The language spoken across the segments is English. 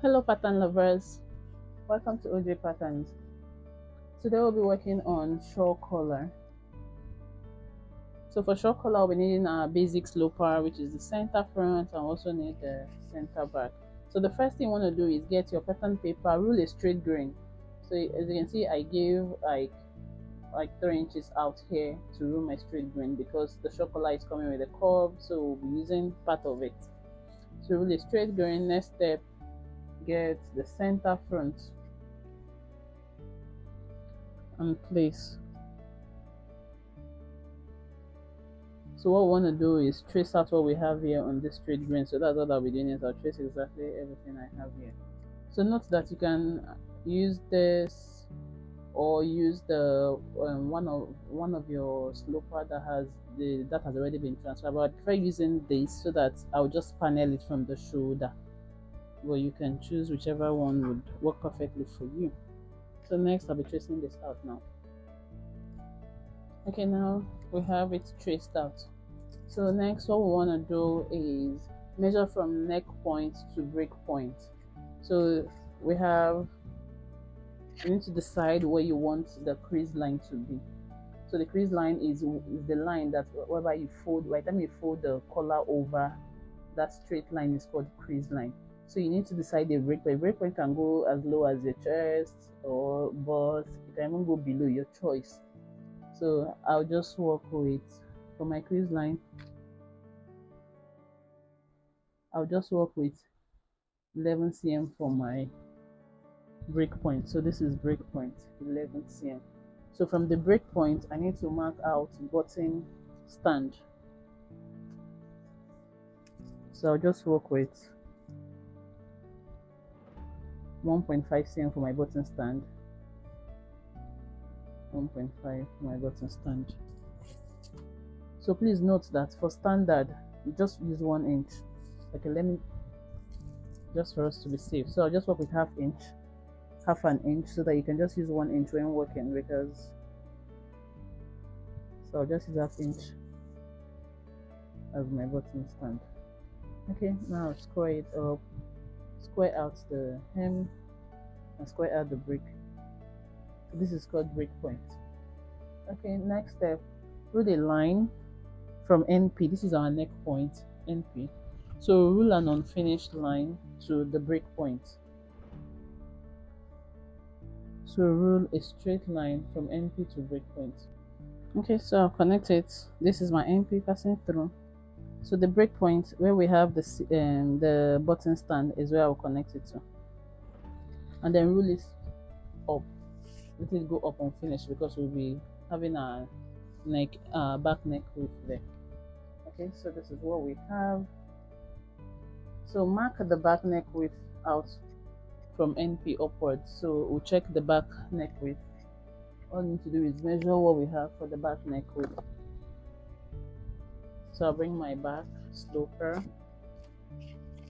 Hello pattern lovers, welcome to OJ Patterns. Today we'll be working on shawl collar. So for shawl collar we'll be needing our basic sloper, which is the center front, and also need the center back. So the first thing you want to do is get your pattern paper, rule a straight grain. So as you can see, I gave like 3 inches out here to rule my straight grain because the shawl collar is coming with a curve, so we'll be using part of it. So rule a straight grain. Next step, get the center front and place. So what we want to do is trace out what we have here on this straight grain. So that's what I'll be doing, is I'll trace exactly everything I have here. So note that you can use this or use the one of your sloper that has already been transferred. But I prefer using this so that I'll just panel it from the shoulder. Well, you can choose whichever one would work perfectly for you. So next I'll be tracing this out now. Okay, now we have it traced out. So next what we want to do is measure from neck point to break point. So we have you need to decide where you want the crease line to be. So the crease line is the line that wherever you fold, by the time you fold the collar over, that straight line is called crease line. So you need to decide the break point. Break point can go as low as your chest or bust. It can even go below, your choice. So I'll just work with, for my crease line, I'll just work with 11 cm for my break point. So this is break point, 11 cm. So from the break point, I need to mark out button stand. So I'll just work with 1.5 cm for my button stand. 1.5 for my button stand. So please note that for standard, you just use 1 inch. Okay, let me, just for us to be safe. So I'll just work with half an inch, so that you can just use 1 inch when working, because so I'll just use half inch as my button stand. Okay, now square it up, square out the hem and square out the break. So this is called break point. Okay, next step, rule a line from NP. This is our neck point, NP. So rule an unfinished line to the break point. So rule a straight line from NP to break point. Okay, so I'll connect it. This is my NP passing through. So the break point where we have the button stand is where I'll connect it to, and then rule it up. Let it go up unfinished because we'll be having a back neck width there. Okay, so this is what we have. So mark the back neck width out from NP upwards. So we'll check the back neck width. All we need to do is measure what we have for the back neck width. So I'll bring my back sloper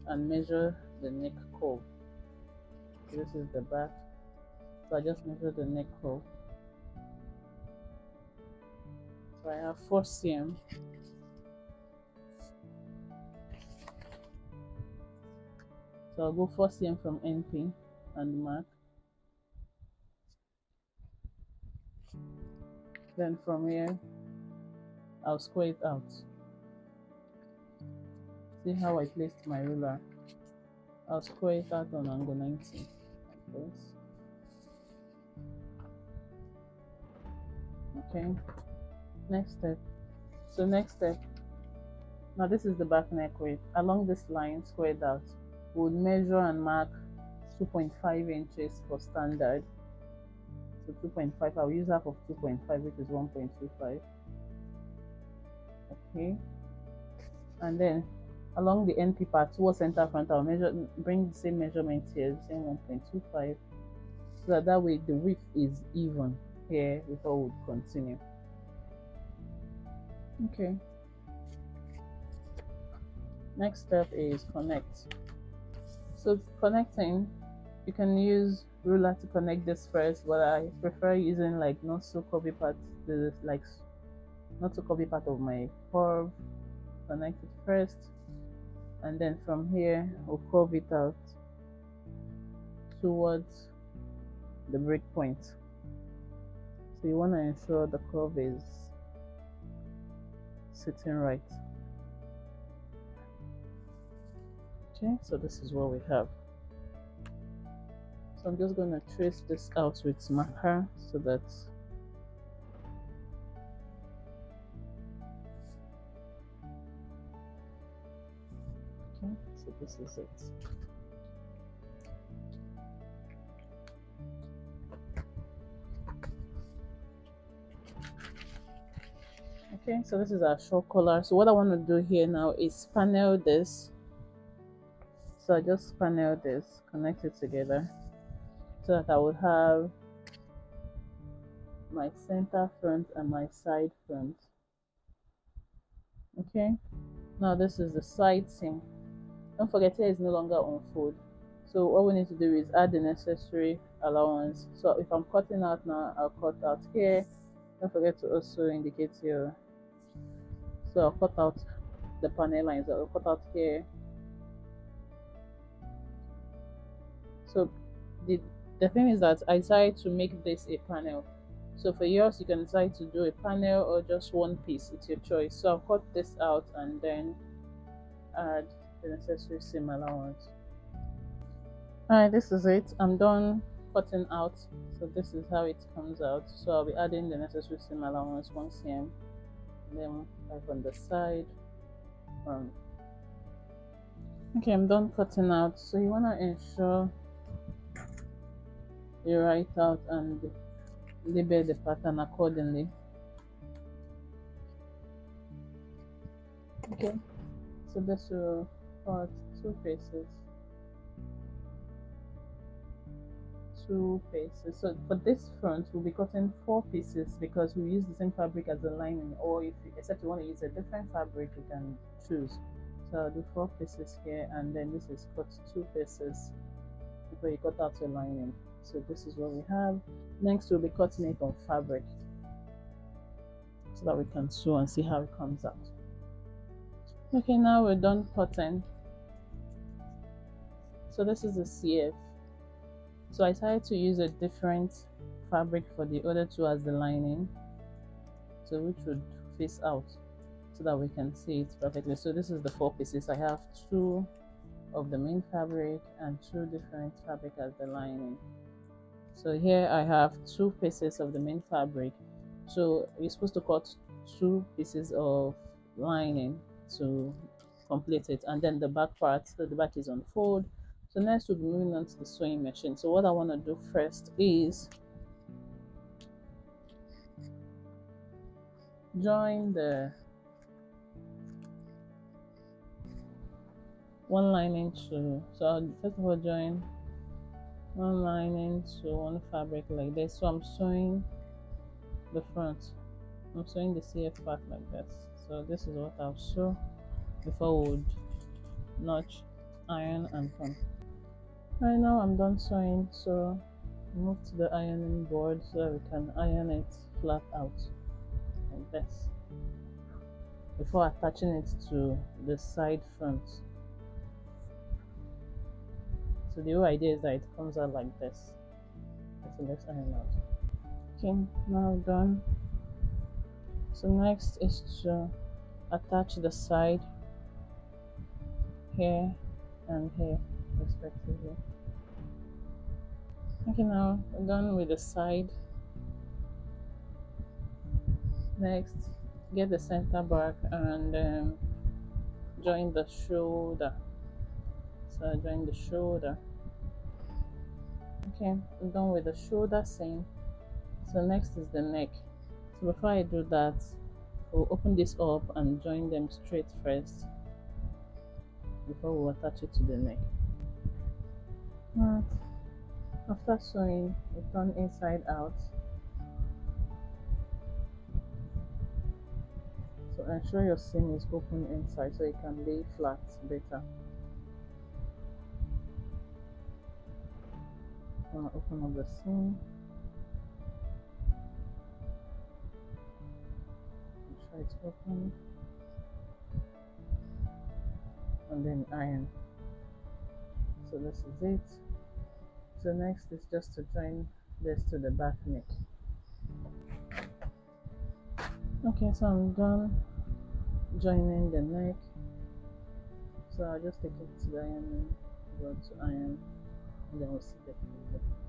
and measure the neck curve. This is the back. So I just measure the neck curve. So I have 4 cm. So I'll go 4 cm from NP and mark. Then from here, I'll square it out. See how I placed my ruler? I'll square it out on angle 90 like this. Okay, next step. So next step, now this is the back neck width. Along this line squared out, we'll measure and mark 2.5 inches for standard. So 2.5, I'll use half of 2.5, which is 1.25. Okay, and then along the NP part towards center front, I'll bring the same measurement here, the same 1.25, so that way the width is even here before we continue. Okay, next step is connect. So connecting, you can use ruler to connect this first, but I prefer using like not so curvy part, not so curvy part of my curve. Connect it first, and then from here we'll curve it out. towards the break point. So you want to ensure the curve is sitting right. Okay, so this is what we have. So I'm just going to trace this out with marker so that okay, so this is it. Okay, so this is our shawl collar. So what I want to do here now is panel this. So I just panel this, connect it together so that I would have my center front and my side front. Okay, now this is the side seam. Don't forget, here is no longer on fold. So what we need to do is add the necessary allowance. So if I'm cutting out now, I'll cut out here. Don't forget to also indicate your, so I'll cut out the panel lines. I'll cut out here. So the thing is that I decided to make this a panel. So for yours, you can decide to do a panel or just one piece. It's your choice. So I'll cut this out and then add the necessary seam allowance. Alright, this is it. I'm done cutting out. So this is how it comes out. So I'll be adding the necessary seam allowance 1 cm, then 5 on the side. Okay, I'm done cutting out. So you want to ensure you write out and label the pattern accordingly. Okay, so this will cut 2 pieces. So for this front, we'll be cutting 4 pieces because we use the same fabric as the lining, or if you, except you want to use a different fabric, you can choose. So I'll do 4 pieces here, and then this is cut 2 pieces before you cut out your lining. So this is what we have. Next, we'll be cutting it on fabric so that we can sew and see how it comes out. Okay, now we're done cutting. So this is a CF. So I decided to use a different fabric for the other 2 as the lining, so which would face out so that we can see it perfectly. So this is the 4 pieces. I have 2 of the main fabric and 2 different fabric as the lining. So here I have 2 pieces of the main fabric. So you're supposed to cut 2 pieces of lining to complete it, and then the back part, so the back is on fold. So next we'll be moving on to the sewing machine. So what I want to do first is join the one lining to, so I'll first of all join one lining to one fabric like this. So I'm sewing the front, I'm sewing the CF part like this. So this is what I'll sew before we would notch, iron and come. Right now I'm done sewing, so move to the ironing board so that we can iron it flat out like this before attaching it to the side front. So the whole idea is that it comes out like this. So let's iron out. Okay, now done. So next is to attach the side here and here respectively. Okay, now we're done with the side. Next, get the center back and join the shoulder. So join the shoulder. Okay, I'm done with the shoulder seam. So next is the neck. So before I do that, we'll open this up and join them straight first before we attach it to the neck. Right. After sewing, we turn inside out. So ensure your seam is open inside so it can lay flat better. Open up the seam. Try it open. And then iron. So this is it. So next is just to join this to the back neck. Okay, so I'm done joining the neck. So I'll just take it to the ironing board to iron, and then we'll see the photo.